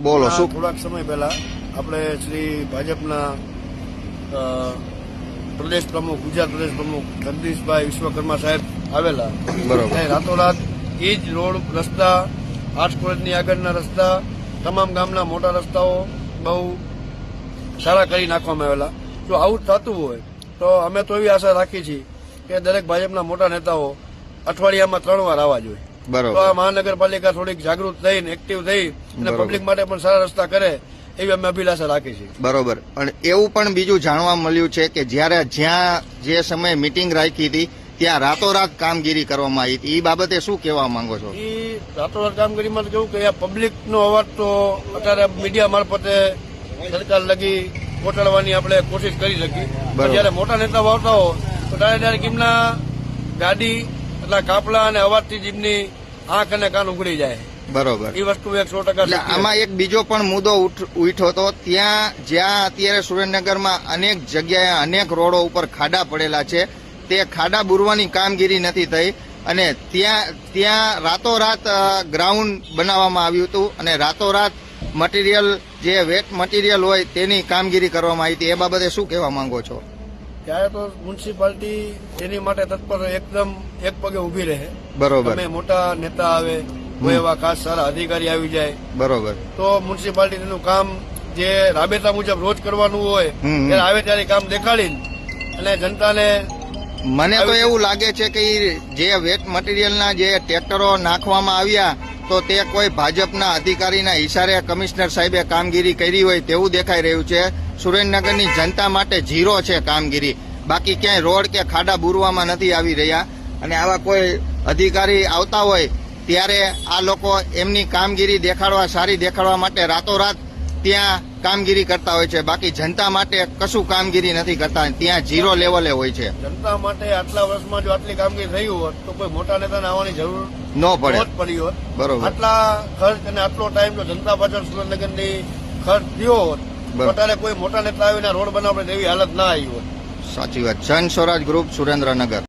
બોલો શું? થોડાક સમય પહેલા આપણે શ્રી ભાજપના પ્રદેશ પ્રમુખ, ગુજરાત પ્રદેશ પ્રમુખ જગદીશભાઈ વિશ્વકર્મા સાહેબ આવેલા. બરોબર. રાતોરાત એ જ રોડ, રસ્તા, આર્ટ્સ કોલેજની આગળના રસ્તા, તમામ ગામના મોટા રસ્તાઓ બહુ સારા કરી નાખવામાં આવેલા. જો આવું થતું હોય તો અમે તો એવી આશા રાખીએ છીએ કે દરેક ભાજપના મોટા નેતાઓ અઠવાડિયામાં 3 વાર આવવા જોઈએ. તો બરોબર. આ મહાનગરપાલિકા થોડીક જાગૃત થઈને, એક્ટિવ થઈ અને બરોબર. પબ્લિક માટે પણ સારા રસ્તા કરે એવી અમે અભિલાષા રાખીએ છીએ. બરોબર. અને એવું પણ બીજું જાણવા મળ્યું છે કે જ્યાં જે સમયે મીટિંગ રાખી હતી ત્યાં રાતોરાત કામગીરી કરવામાં આવી હતી. એ બાબતે શું કહેવા માંગો છો? એ રાતોરાત કામગીરીમાં તો કેવું કે આ પબ્લિકનો અવાજ તો અત્યારે મીડિયા મારફતે સરકાર લગી પહોંચાડવાની આપણે કોશિશ કરી શકીએ. પણ જયારે મોટા નેતાઓ આવતા હોય તો ડાયરેક્ટ એમના ગાડી એટલા કાપલા અને અવાજથી જ એમની આંખ અને કાન ઉઘડી જાય. બરોબર. એ વસ્તુ 100% એટલે આમાં એક બીજો પણ મુદ્દો ઉઠ્યો હતો. જ્યાં અત્યારે સુરેન્દ્રનગરમાં અનેક જગ્યાએ અનેક રોડો ઉપર ખાડા પડેલા છે, તે ખાડા બુરવાની કામગીરી નથી થઈ અને ત્યાં રાતોરાત ગ્રાઉન્ડ બનાવવામાં આવ્યું હતું અને રાતોરાત મટીરિયલ, જે વેટ મટીરિયલ હોય તેની કામગીરી કરવામાં આવી હતી. એ બાબતે શું કહેવા માંગો છો? ત્યારે તો મ્યુનિસિપાલિટી એની માટે તત્પર એકદમ એક પગે ઉભી રહે. બરોબર. તમે મોટા નેતા આવે, કોઈ એવા ખાસ સારા અધિકારી આવી જાય બરોબર. તો મ્યુનિસિપાલિટીનું કામ જે રાબેતા મુજબ રોજ કરવાનું હોય ત્યારે આવે ત્યારે કામ દેખાડીને અને જનતાને. મને તો એવું લાગે છે કે જે વેટ મટીરિયલના જે ટ્રેક્ટરો નાખવામાં આવ્યા તો તે કોઈ ભાજપના અધિકારીના ઇશારે કમિશનર સાહેબે કામગીરી કરી હોય તેવું દેખાઈ રહ્યું છે. સુરેન્દ્રનગરની જનતા માટે ઝીરો છે કામગીરી. બાકી ક્યાંય રોડ કે ખાડા બુરવામાં નથી આવી રહ્યા અને આવા કોઈ અધિકારી આવતા હોય ત્યારે આ લોકો એમની કામગીરી સારી દેખાડવા માટે રાતોરાત ત્યાં કામગીરી કરતા હોય છે. બાકી જનતા માટે કશું કામગીરી નથી કરતા, ત્યાં ઝીરો લેવલે હોય છે. જનતા માટે આટલા વર્ષમાં જો આટલી કામગીરી થઈ હોત તો કોઈ મોટા નેતાને આવવાની જરૂર ન પડે. પડી હોત. બરોબર. આટલા ખર્ચ અને આટલો ટાઈમ જો જનતા પાછળ સુરેન્દ્રનગરની ખર્ચ થયો હોત તો ત્યારે કોઈ મોટા નેતા આવીને રોડ બનાવવા એવી હાલત ના આવી હોત. સાચી વાત. જન સ્વરાજ ગ્રુપ, સુરેન્દ્રનગર.